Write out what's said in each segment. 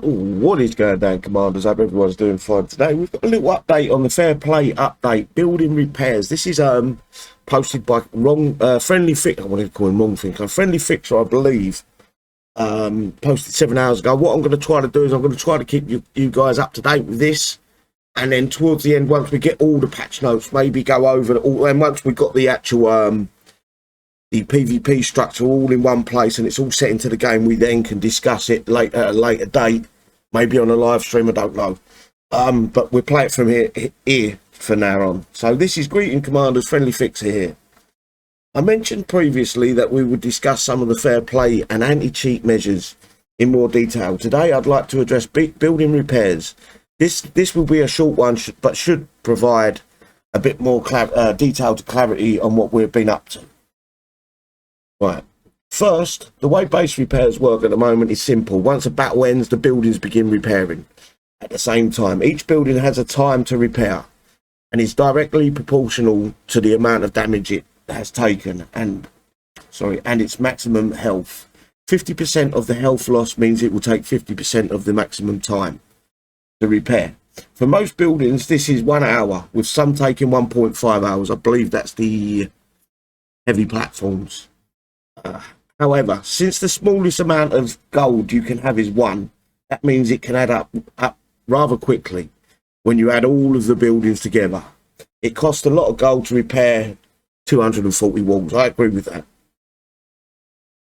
What is going down, Commanders? Hope everyone's doing fine today. We've got a little update on the Fairplay update, building repairs. This is posted by FreindlyFixer. I wanted to call him wrong thing. FreindlyFixer, I believe, posted 7 hours ago. What I'm going to try to do is I'm going to try to keep you guys up to date with this, and then towards the end, once we get all the patch notes, maybe go over it all. And once we've got the actual the PvP structure all in one place and it's all set into the game, we then can discuss it later at a later date, maybe on a live stream, I don't know. But we'll play it from here for now on. So this is Greeting Commanders, FreindlyFixer here. I mentioned previously that we would discuss some of the fair play and anti-cheat measures in more detail. Today I'd like to address building repairs. This will be a short one, but should provide a bit more detailed clarity on what we've been up to. Right. First, the way base repairs work at the moment is simple. Once a battle ends, the buildings begin repairing. At the same time, each building has a time to repair and is directly proportional to the amount of damage it has taken and its maximum health. 50% of the health loss means it will take 50% of the maximum time to repair. For most buildings, this is 1 hour, with some taking 1.5 hours. I believe that's the heavy platforms. However, since the smallest amount of gold you can have is 1, that means it can add up rather quickly when you add all of the buildings together. It costs a lot of gold to repair 240 walls. I agree with that.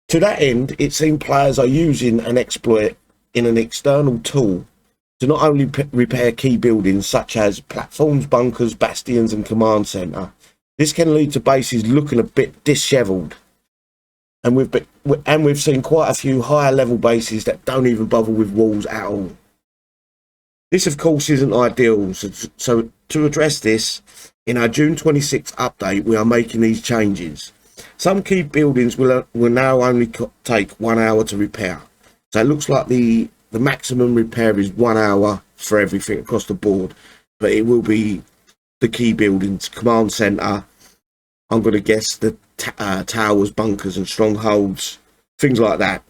To that end, it seems players are using an exploit in an external tool to not only repair key buildings such as platforms, bunkers, bastions and command center. This can lead to bases looking a bit dishevelled. And we've seen quite a few higher level bases that don't even bother with walls at all. This, of course, isn't ideal. So to address this, in our June 26th update, we are making these changes. Some key buildings will now only take 1 hour to repair. So it looks like the maximum repair is 1 hour for everything across the board. But it will be the key buildings, command center. I'm going to guess the towers, bunkers and strongholds, things like that,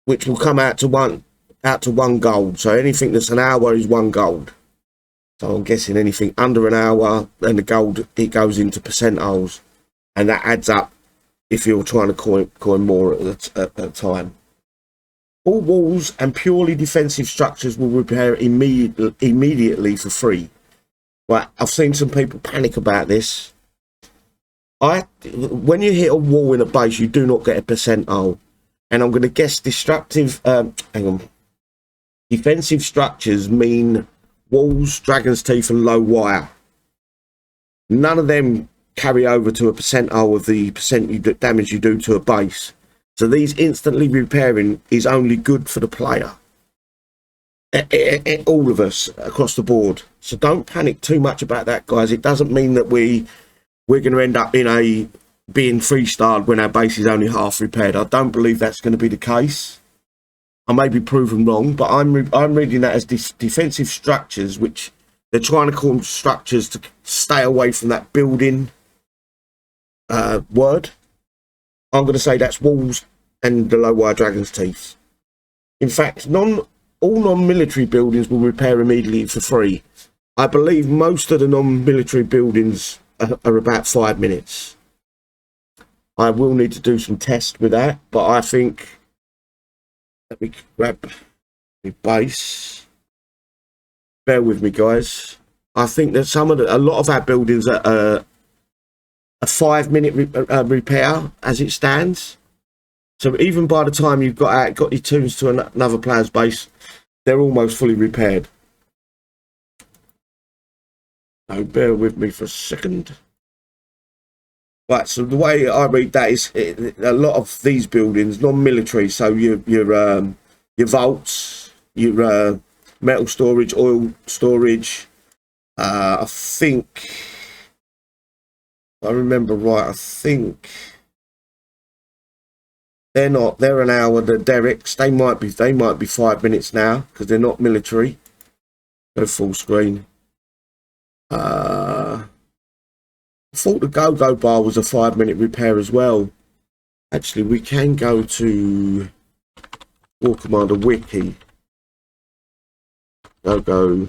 which will come out to one gold. So anything that's an hour is 1 gold. So I'm guessing anything under an hour, then the gold, it goes into percentiles, and that adds up if you're trying to coin more at a time. All walls and purely defensive structures will repair immediately for free. Right, I've seen some people panic about this. When you hit a wall in a base, you do not get a percentile. And I'm going to guess defensive structures mean walls, dragon's teeth and low wire. None of them carry over to a percentile of the damage you do to a base. So these instantly repairing is only good for the player. All of us across the board. So don't panic too much about that, guys. It doesn't mean that we're going to end up being 3-starred when our base is only half repaired. I don't believe that's going to be the case. I may be proven wrong, but I'm reading that as defensive structures, which they're trying to call them structures to stay away from that building word. I'm going to say that's walls and the low wire dragon's teeth. In fact, all non-military buildings will repair immediately for free. I believe most of the non-military buildings are about 5 minutes. I will need to do some tests with that, but I think, let me grab the base. Bear with me, guys. I think that a lot of our buildings are a 5-minute repair as it stands. So even by the time you've got your tunes to another player's base, they're almost fully repaired. So bear with me for a second. Right, so the way I read that is a lot of these buildings, non-military, so your vaults, your metal storage, oil storage. I think, if I remember right, I think they're an hour. The derricks, they might be 5 minutes now because they're not military. Go full screen. I thought the go-go bar was a 5-minute repair as well. Actually, we can go to warcommander wiki. Go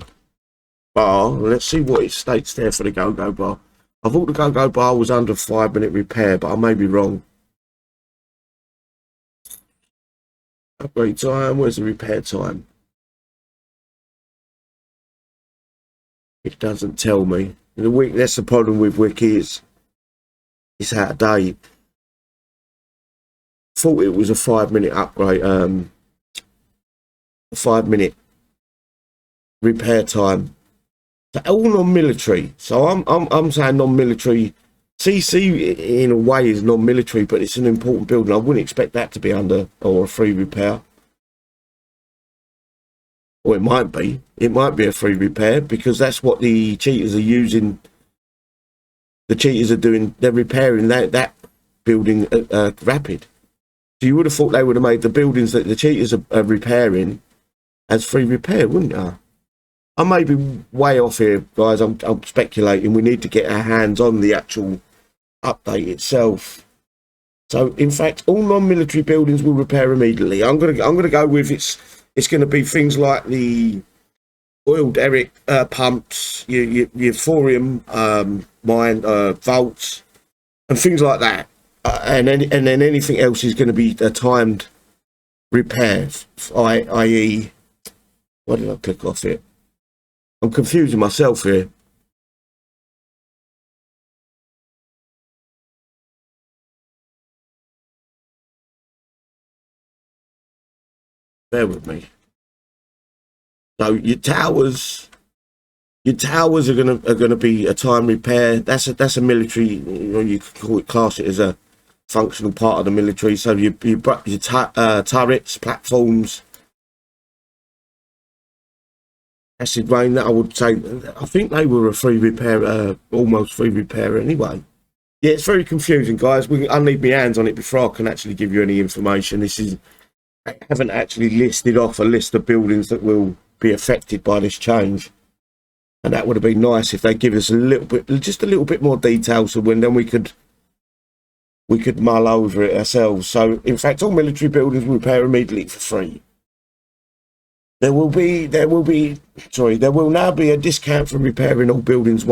bar. Let's see what it states there for the go bar. I thought the go bar was under 5-minute repair, but I may be wrong. Upgrade time. Where's the repair time? It doesn't tell me. The week. That's the problem with wiki. It's out of date. Thought it was a 5-minute upgrade. 5-minute repair time. So all non-military. So I'm saying non-military. CC in a way is non-military, but it's an important building. I wouldn't expect that to be under or a free repair. Or it might be. It might be a free repair because that's what the cheaters are using. The cheaters are doing. They're repairing that building rapid. So you would have thought they would have made the buildings that the cheaters are repairing as free repair, wouldn't you? I may be way off here, guys. I'm speculating. We need to get our hands on the actual update itself. So, in fact, all non-military buildings will repair immediately. I'm gonna go with it's going to be things like the oil derrick pumps, your thorium mine vaults, and things like that. And then anything else is going to be a timed repair, i.e. Why did I click off it? I'm confusing myself here. Bear with me. So your towers are gonna be a time repair. That's a military. You could class it as a functional part of the military. So your turrets, platforms, acid rain. That I would say. I think they were a free repair, almost free repair anyway. Yeah, it's very confusing, guys. I need my hands on it before I can actually give you any information. I haven't actually listed off a list of buildings that will be affected by this change, and that would have been nice if they give us just a little bit more detail, so then we could mull over it ourselves. So, in fact, all military buildings will repair immediately for free. There will now be a discount for repairing all buildings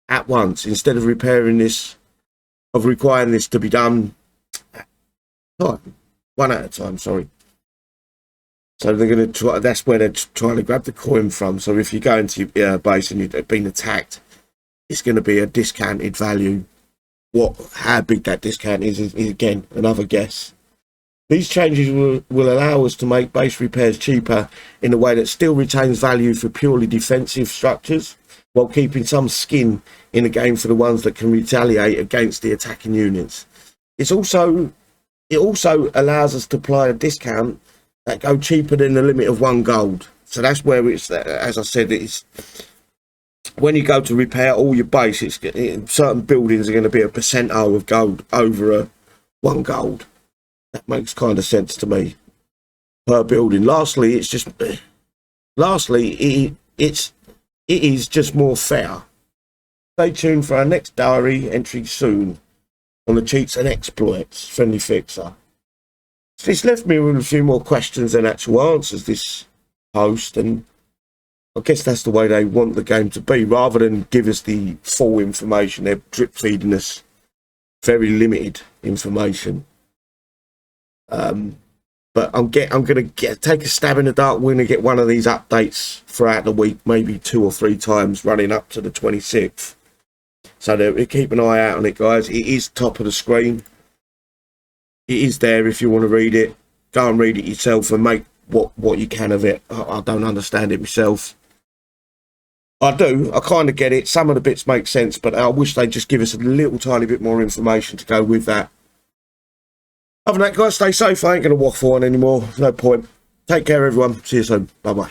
at once, instead of requiring this to be done one at a time, sorry. So they're going to try. That's where they're trying to grab the coin from. So if you go into your base and you've been attacked, it's going to be a discounted value. How big that discount is again another guess. These changes will allow us to make base repairs cheaper in a way that still retains value for purely defensive structures, while keeping some skin in the game for the ones that can retaliate against the attacking units. It also allows us to apply a discount that go cheaper than the limit of 1 gold. So that's where it's, as I said, it's when you go to repair all your base, certain buildings are going to be a percentile of gold over 1 gold. That makes kind of sense to me per building. Lastly, it is just more fair. Stay tuned for our next diary entry soon on the cheats and exploits, Friendly Fixer. It's left me with a few more questions than actual answers, this post, and I guess that's the way they want the game to be. Rather than give us the full information, they're drip feeding us very limited information. But I'm going to take a stab in the dark. We're going to get one of these updates throughout the week, maybe 2 or 3 times running up to the 26th. So keep an eye out on it, guys. It is top of the screen. It is there if you want to read it. Go and read it yourself and make what you can of it. I don't understand it myself. I do. I kind of get it. Some of the bits make sense, but I wish they'd just give us a little tiny bit more information to go with that. Other than that, guys, stay safe. I ain't going to waffle on anymore. No point. Take care, everyone. See you soon. Bye-bye.